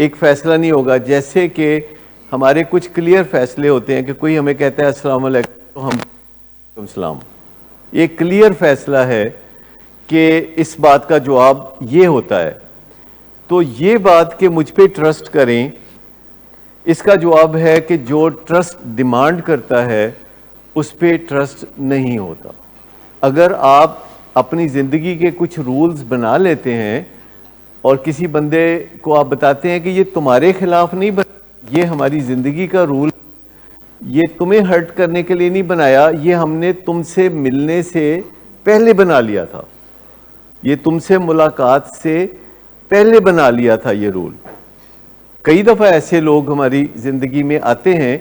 ایک فیصلہ نہیں ہوگا. جیسے کہ ہمارے کچھ کلیئر فیصلے ہوتے ہیں کہ کوئی ہمیں کہتا ہے السلام علیکم تو ہم السلام, یہ کلیئر فیصلہ ہے کہ اس بات کا جواب یہ ہوتا ہے. تو یہ بات کہ مجھ پہ ٹرسٹ کریں, اس کا جواب ہے کہ جو ٹرسٹ ڈیمانڈ کرتا ہے اس پہ ٹرسٹ نہیں ہوتا. اگر آپ اپنی زندگی کے کچھ رولز بنا لیتے ہیں اور کسی بندے کو آپ بتاتے ہیں کہ یہ تمہارے خلاف نہیں بنا, یہ ہماری زندگی کا رول, یہ تمہیں ہرٹ کرنے کے لیے نہیں بنایا, یہ ہم نے تم سے ملنے سے پہلے بنا لیا تھا, یہ تم سے ملاقات سے پہلے بنا لیا تھا یہ رول. کئی دفعہ ایسے لوگ ہماری زندگی میں آتے ہیں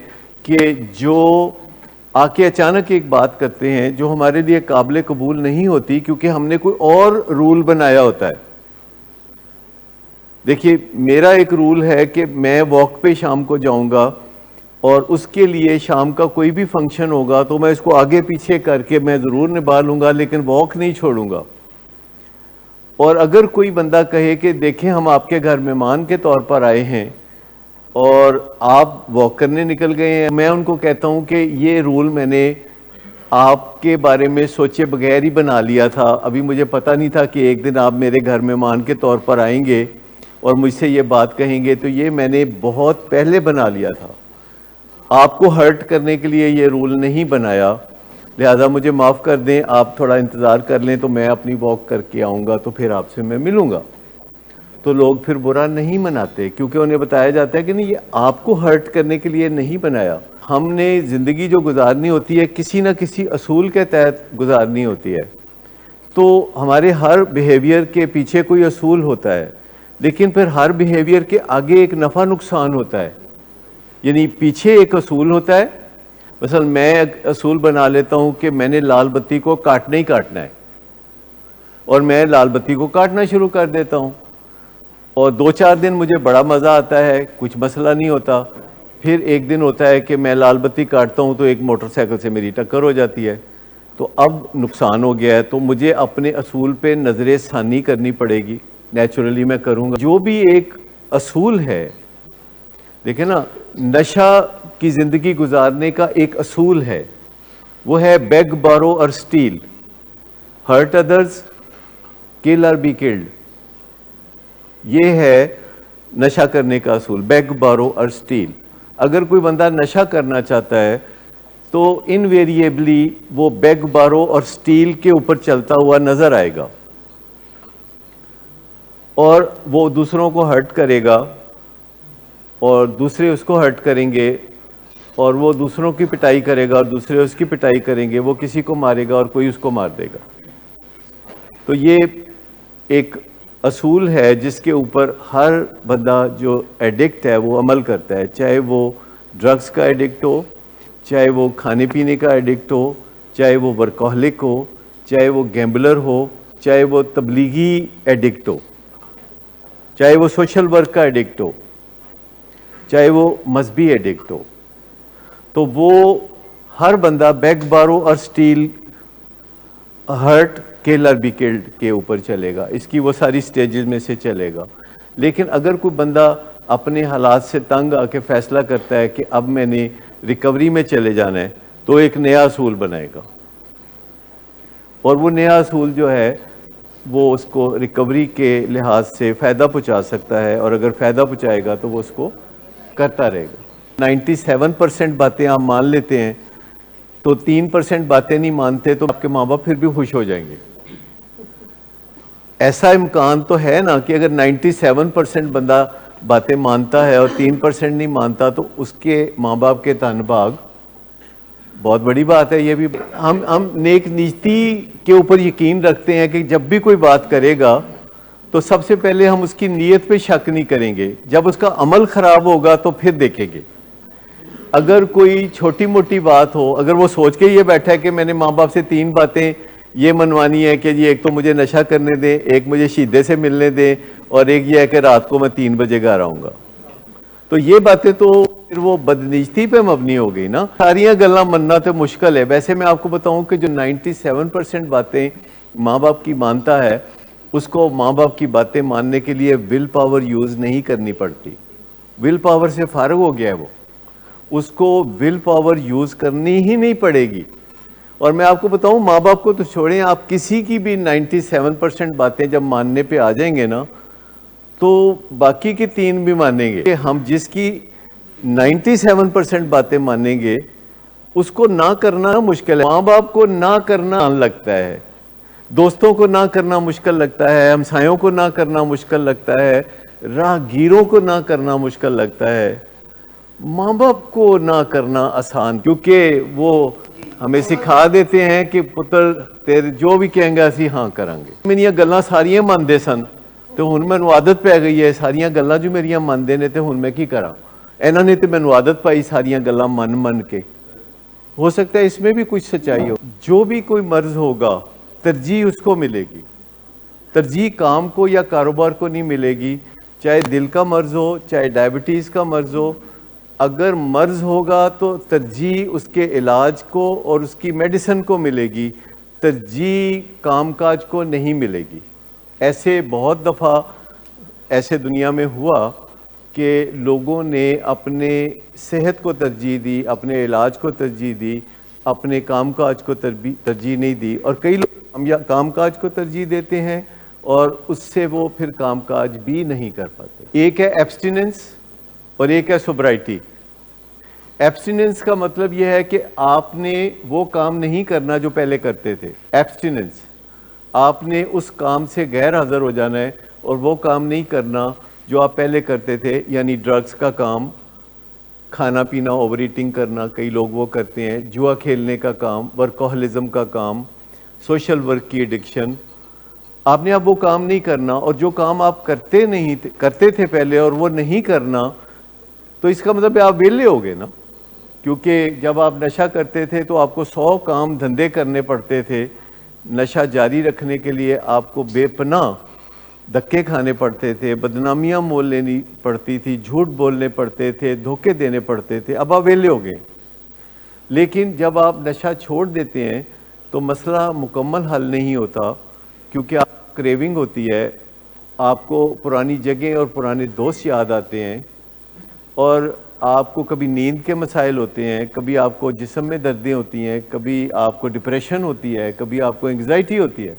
کہ جو آ کے اچانک ایک بات کرتے ہیں جو ہمارے لیے قابل قبول نہیں ہوتی کیونکہ ہم نے کوئی اور رول بنایا ہوتا ہے. دیکھیے میرا ایک رول ہے کہ میں واک پہ شام کو جاؤں گا اور اس کے لیے شام کا کوئی بھی فنکشن ہوگا تو میں اس کو آگے پیچھے کر کے میں ضرور نبھا لوں گا لیکن واک نہیں چھوڑوں گا. اور اگر کوئی بندہ کہے کہ دیکھیں ہم آپ کے گھر مہمان کے طور پر آئے ہیں اور آپ واک کرنے نکل گئے ہیں, میں ان کو کہتا ہوں کہ یہ رول میں نے آپ کے بارے میں سوچے بغیر ہی بنا لیا تھا, ابھی مجھے پتہ نہیں تھا کہ ایک دن آپ میرے گھر مہمان کے طور پر آئیں گے اور مجھ سے یہ بات کہیں گے, تو یہ میں نے بہت پہلے بنا لیا تھا, آپ کو ہرٹ کرنے کے لیے یہ رول نہیں بنایا, لہذا مجھے معاف کر دیں, آپ تھوڑا انتظار کر لیں تو میں اپنی واک کر کے آؤں گا تو پھر آپ سے میں ملوں گا. تو لوگ پھر برا نہیں مناتے کیونکہ انہیں بتایا جاتا ہے کہ نہیں یہ آپ کو ہرٹ کرنے کے لیے نہیں بنایا. ہم نے زندگی جو گزارنی ہوتی ہے کسی نہ کسی اصول کے تحت گزارنی ہوتی ہے, تو ہمارے ہر بیہیویئر کے پیچھے کوئی اصول ہوتا ہے, لیکن پھر ہر بیہیویئر کے آگے ایک نفع نقصان ہوتا ہے, یعنی پیچھے ایک اصول ہوتا ہے. مثلا میں اصول بنا لیتا ہوں کہ میں نے لال بتی کو کاٹنا ہی کاٹنا ہے اور میں لال بتی کو کاٹنا شروع کر دیتا ہوں اور 2-4 دن مجھے بڑا مزہ آتا ہے, کچھ مسئلہ نہیں ہوتا. پھر ایک دن ہوتا ہے کہ میں لال بتی کاٹتا ہوں تو ایک موٹر سائیکل سے میری ٹکر ہو جاتی ہے, تو اب نقصان ہو گیا ہے, تو مجھے اپنے اصول پہ نظر ثانی کرنی پڑے گی, نیچرلی میں کروں گا. جو بھی ایک اصول ہے, دیکھیں نا, نشہ کی زندگی گزارنے کا ایک اصول ہے, وہ ہے بیگ بارو اور سٹیل, ہرٹ ادرز کل اور بی کلڈ. یہ ہے نشہ کرنے کا اصول, بیگ بارو اور سٹیل. اگر کوئی بندہ نشہ کرنا چاہتا ہے تو انویریبلی وہ بیگ بارو اور سٹیل کے اوپر چلتا ہوا نظر آئے گا اور وہ دوسروں کو ہرٹ کرے گا اور دوسرے اس کو ہرٹ کریں گے اور وہ دوسروں کی پٹائی کرے گا اور دوسرے اس کی پٹائی کریں گے, وہ کسی کو مارے گا اور کوئی اس کو مار دے گا. تو یہ ایک اصول ہے جس کے اوپر ہر بندہ جو ایڈکٹ ہے وہ عمل کرتا ہے, چاہے وہ ڈرگز کا ایڈکٹ ہو, چاہے وہ کھانے پینے کا ایڈکٹ ہو, چاہے وہ ورکہولک ہو, چاہے وہ گیمبلر ہو, چاہے وہ تبلیغی ایڈکٹ ہو, چاہے وہ سوشل ورک کا ایڈکٹ ہو, چاہے وہ مذہبی ایڈکٹ ہو. تو وہ ہر بندہ بیگ بارو اور سٹیل, ہرٹ کل اور بی کلڈ کے اوپر چلے گا, اس کی وہ ساری سٹیجز میں سے چلے گا. لیکن اگر کوئی بندہ اپنے حالات سے تنگ آ کے فیصلہ کرتا ہے کہ اب میں نے ریکوری میں چلے جانا ہے, تو ایک نیا اصول بنائے گا, اور وہ نیا اصول جو ہے وہ اس کو ریکوری کے لحاظ سے فائدہ پہنچا سکتا ہے, اور اگر فائدہ پہنچائے گا تو وہ اس کو کرتا رہے گا. 97% باتیں آپ مان لیتے ہیں تو 3% باتیں نہیں مانتے تو آپ کے ماں باپ پھر بھی خوش ہو جائیں گے. ایسا امکان تو ہے نا کہ اگر 97% بندہ باتیں مانتا ہے اور 3% نہیں مانتا تو اس کے ماں باپ کے تن بھاگ بہت بڑی بات ہے. یہ بھی ہم نیک نیتی کے اوپر یقین رکھتے ہیں کہ جب بھی کوئی بات کرے گا تو سب سے پہلے ہم اس کی نیت پہ شک نہیں کریں گے, جب اس کا عمل خراب ہوگا تو پھر دیکھیں گے. اگر کوئی چھوٹی موٹی بات ہو, اگر وہ سوچ کے یہ بیٹھا ہے کہ میں نے ماں باپ سے 3 باتیں یہ منوانی ہے کہ جی ایک تو مجھے نشہ کرنے دیں, ایک مجھے شیدے سے ملنے دیں, اور ایک یہ ہے کہ رات کو میں 3 بجے گھر آؤں گا, تو یہ باتیں تو پھر وہ بدنیتی پہ مبنی ہو گئی نا. ساریاں گلاں مننا تو مشکل ہے. ویسے میں آپ کو بتاؤں کہ جو 97% باتیں ماں باپ کی مانتا ہے, اس کو ماں باپ کی باتیں ماننے کے لیے ول پاور یوز نہیں کرنی پڑتی. ول پاور سے فارغ ہو گیا ہے وہ، اس کو ول پاور یوز کرنی ہی نہیں پڑے گی. اور میں آپ کو بتاؤں، ماں باپ کو تو چھوڑیں، آپ کسی کی بھی 97% باتیں جب ماننے پہ آ جائیں گے نا تو باقی کی 3 بھی مانیں گے. کہ ہم جس کی 97% باتیں مانیں گے اس کو نہ کرنا مشکل ہے. ماں باپ کو نہ کرنا آسان لگتا ہے، دوستوں کو نہ کرنا مشکل لگتا ہے، ہمسایوں کو نہ کرنا مشکل لگتا ہے، راہگیروں کو نہ کرنا مشکل لگتا ہے. ماں باپ کو نہ کرنا آسان، کیونکہ وہ ہمیں سکھا دیتے ہیں کہ پتر تیرے جو بھی کہیں گے اسی ہاں کریں گے. میریاں گلاں ساریاں مانتے سن تو ہن مینوں عادت پی گئی ہے ساریاں گلاں جو میریاں مانتے نے، تے ہن میں کی کراں؟ انہوں نے تو مینوں عادت پائی ساریاں گلاں من کے. ہو سکتا ہے اس میں بھی کچھ سچائی ہو. جو بھی کوئی مرض ہوگا ترجیح اس کو ملے گی، ترجیح کام کو یا کاروبار کو نہیں ملے گی. چاہے دل کا مرض ہو، چاہے ڈائبٹیز کا مرض ہو، اگر مرض ہوگا تو ترجیح اس کے علاج کو اور اس کی میڈیسن کو ملے گی، ترجیح کام کاج کو نہیں ملے گی. ایسے بہت دفعہ ایسے دنیا میں ہوا کہ لوگوں نے اپنے صحت کو ترجیح دی، اپنے علاج کو ترجیح دی، اپنے کام کاج کو ترجیح نہیں دی. اور کئی لوگ کام کاج کو ترجیح دیتے ہیں اور اس سے وہ پھر کام کاج بھی نہیں کر پاتے. ایک ہے ایبسٹیننس اور ایک ہے سوبرائٹی. ایبسٹیننس کا مطلب یہ ہے کہ آپ نے وہ کام نہیں کرنا جو پہلے کرتے تھے. ایبسٹیننس، آپ نے اس کام سے غیر حاضر ہو جانا ہے اور وہ کام نہیں کرنا جو آپ پہلے کرتے تھے. یعنی ڈرگز کا کام، کھانا پینا اوور ایٹنگ کرنا، کئی لوگ وہ کرتے ہیں، جوا کھیلنے کا کام، ورکوہلزم کا کام، سوشل ورک کی ایڈکشن. آپ نے اب وہ کام نہیں کرنا، اور جو کام آپ کرتے تھے پہلے اور وہ نہیں کرنا، تو اس کا مطلب ہے آپ ویلے ہو گئے نا. کیونکہ جب آپ نشہ کرتے تھے تو آپ کو 100 کام دھندے کرنے پڑتے تھے. نشہ جاری رکھنے کے لیے آپ کو بے پناہ دھکے کھانے پڑتے تھے، بدنامیاں مول لینی پڑتی تھی، جھوٹ بولنے پڑتے تھے، دھوکے دینے پڑتے تھے. اب آپ ویلے ہو گئے. لیکن جب آپ نشہ چھوڑ دیتے ہیں تو مسئلہ مکمل حل نہیں ہوتا، کیونکہ آپ کریونگ ہوتی ہے، آپ کو پرانی جگہیں اور پرانے دوست یاد آتے ہیں، اور آپ کو کبھی نیند کے مسائل ہوتے ہیں، کبھی آپ کو جسم میں دردیں ہوتی ہیں، کبھی آپ کو ڈپریشن ہوتی ہے، کبھی آپ کو انگزائٹی ہوتی ہے.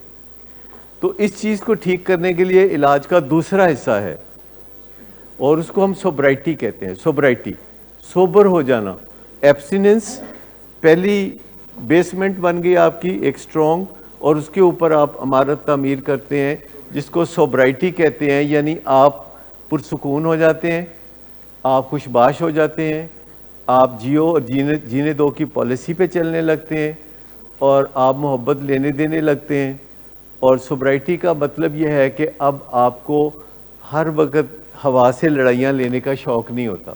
تو اس چیز کو ٹھیک کرنے کے لیے علاج کا دوسرا حصہ ہے اور اس کو ہم سوبرائٹی کہتے ہیں. سوبرائٹی، سوبر ہو جانا. ایبسٹیننس پہلی بیسمنٹ بن گئی آپ کی ایک سٹرونگ، اور اس کے اوپر آپ عمارت تعمیر کرتے ہیں جس کو سوبرائٹی کہتے ہیں. یعنی آپ پرسکون ہو جاتے ہیں، آپ خوش باش ہو جاتے ہیں، آپ جیو اور جینے دو کی پالیسی پہ چلنے لگتے ہیں، اور آپ محبت لینے دینے لگتے ہیں. اور سوبرائٹی کا مطلب یہ ہے کہ اب آپ کو ہر وقت ہوا سے لڑائیاں لینے کا شوق نہیں ہوتا.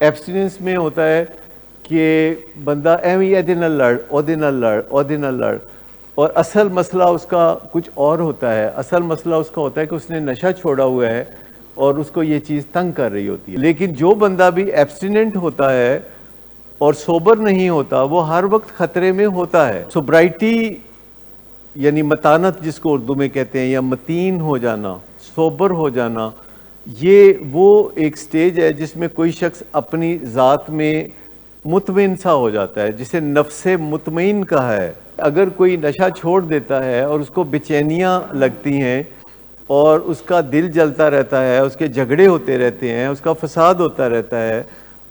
ایبسٹیننس میں ہوتا ہے کہ بندہ ایدے نہ لڑ، اودے نہ لڑ، اودے نہ لڑ، اور اصل مسئلہ اس کا کچھ اور ہوتا ہے. اصل مسئلہ اس کا ہوتا ہے کہ اس نے نشہ چھوڑا ہوا ہے اور اس کو یہ چیز تنگ کر رہی ہوتی ہے. لیکن جو بندہ بھی ایبسٹیننٹ ہوتا ہے اور سوبر نہیں ہوتا، وہ ہر وقت خطرے میں ہوتا ہے. سوبرائٹی یعنی متانت جس کو اردو میں کہتے ہیں، یا متین ہو جانا، سوبر ہو جانا، یہ وہ ایک سٹیج ہے جس میں کوئی شخص اپنی ذات میں مطمئن سا ہو جاتا ہے، جسے نفس مطمئن کہا ہے. اگر کوئی نشہ چھوڑ دیتا ہے اور اس کو بے چینیاں لگتی ہیں اور اس کا دل جلتا رہتا ہے، اس کے جھگڑے ہوتے رہتے ہیں، اس کا فساد ہوتا رہتا ہے،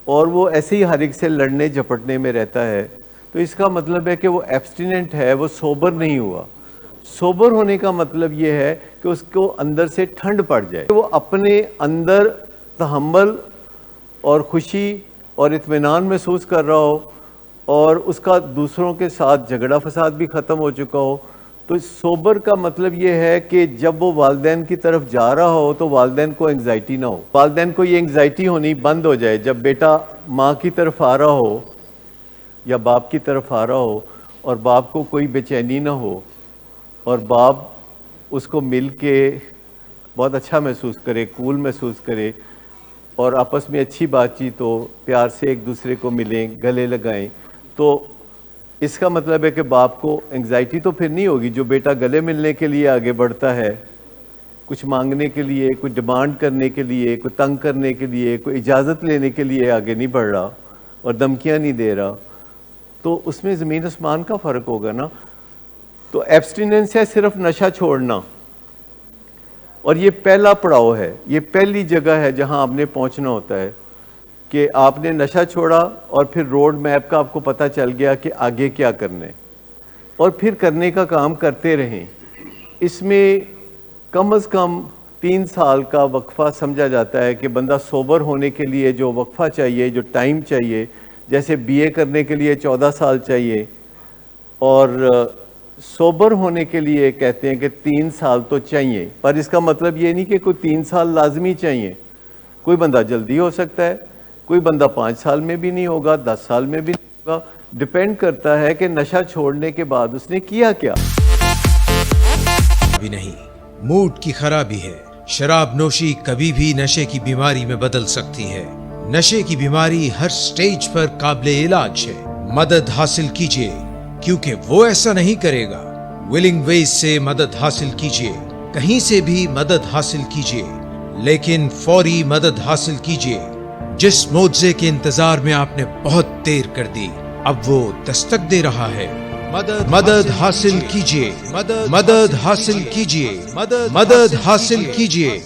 اور وہ ایسے ہی ہر ایک سے لڑنے جھپٹنے میں رہتا ہے، تو اس کا مطلب ہے کہ وہ ایبسٹیننٹ ہے، وہ سوبر نہیں ہوا. سوبر ہونے کا مطلب یہ ہے کہ اس کو اندر سے ٹھنڈ پڑ جائے، وہ اپنے اندر تحمل اور خوشی اور اطمینان محسوس کر رہا ہو، اور اس کا دوسروں کے ساتھ جھگڑا فساد بھی ختم ہو چکا ہو. تو سوبر کا مطلب یہ ہے کہ جب وہ والدین کی طرف جا رہا ہو تو والدین کو انگزائٹی نہ ہو، والدین کو یہ انگزائٹی ہونی بند ہو جائے. جب بیٹا ماں کی طرف آ رہا ہو یا باپ کی طرف آ رہا ہو اور باپ کو کوئی بے چینی نہ ہو، اور باپ اس کو مل کے بہت اچھا محسوس کرے، کول محسوس کرے، اور آپس میں اچھی بات چیت ہو، پیار سے ایک دوسرے کو ملیں، گلے لگائیں، تو اس کا مطلب ہے کہ باپ کو انگزائٹی تو پھر نہیں ہوگی. جو بیٹا گلے ملنے کے لیے آگے بڑھتا ہے کچھ مانگنے کے لیے، کوئی ڈیمانڈ کرنے کے لیے، کوئی تنگ کرنے کے لیے، کوئی اجازت لینے کے لیے آگے نہیں بڑھ رہا اور دھمکیاں نہیں دے رہا، تو اس میں زمین آسمان کا فرق ہوگا نا. تو ایبسٹیننس ہے صرف نشہ چھوڑنا، اور یہ پہلا پڑاؤ ہے، یہ پہلی جگہ ہے جہاں آپ نے پہنچنا ہوتا ہے کہ آپ نے نشہ چھوڑا اور پھر روڈ میپ کا آپ کو پتہ چل گیا کہ آگے کیا کرنا ہے، اور پھر کرنے کا کام کرتے رہیں. اس میں کم از کم 3 سال کا وقفہ سمجھا جاتا ہے کہ بندہ سوبر ہونے کے لیے جو وقفہ چاہیے، جو ٹائم چاہیے، جیسے بی اے کرنے کے لیے 14 سال چاہیے، اور سوبر ہونے کے لیے کہتے ہیں کہ 3 سال تو چاہیے. پر اس کا مطلب یہ نہیں کہ کوئی 3 سال لازمی چاہیے. کوئی بندہ جلدی ہو سکتا ہے، کوئی بندہ 5 سال میں بھی نہیں ہوگا، 10 سال میں بھی نہیں ہوگا. ڈیپینڈ کرتا ہے کہ نشہ چھوڑنے کے بعد اس نے کیا کیا. بھی نہیں، موڈ کی خرابی ہے. شراب نوشی کبھی بھی نشے کی بیماری میں بدل سکتی ہے. نشے کی بیماری ہر سٹیج پر قابل علاج ہے. مدد حاصل کیجیے، کیونکہ وہ ایسا نہیں کرے گا. ولنگ ویز سے مدد حاصل کیجیے، کہیں سے بھی مدد حاصل کیجیے، لیکن فوری مدد حاصل کیجیے. جس معجزے کے انتظار میں آپ نے بہت دیر کر دی، اب وہ دستک دے رہا ہے. مدد حاصل کیجیے، مدد حاصل کیجیے، مدد حاصل کیجیے.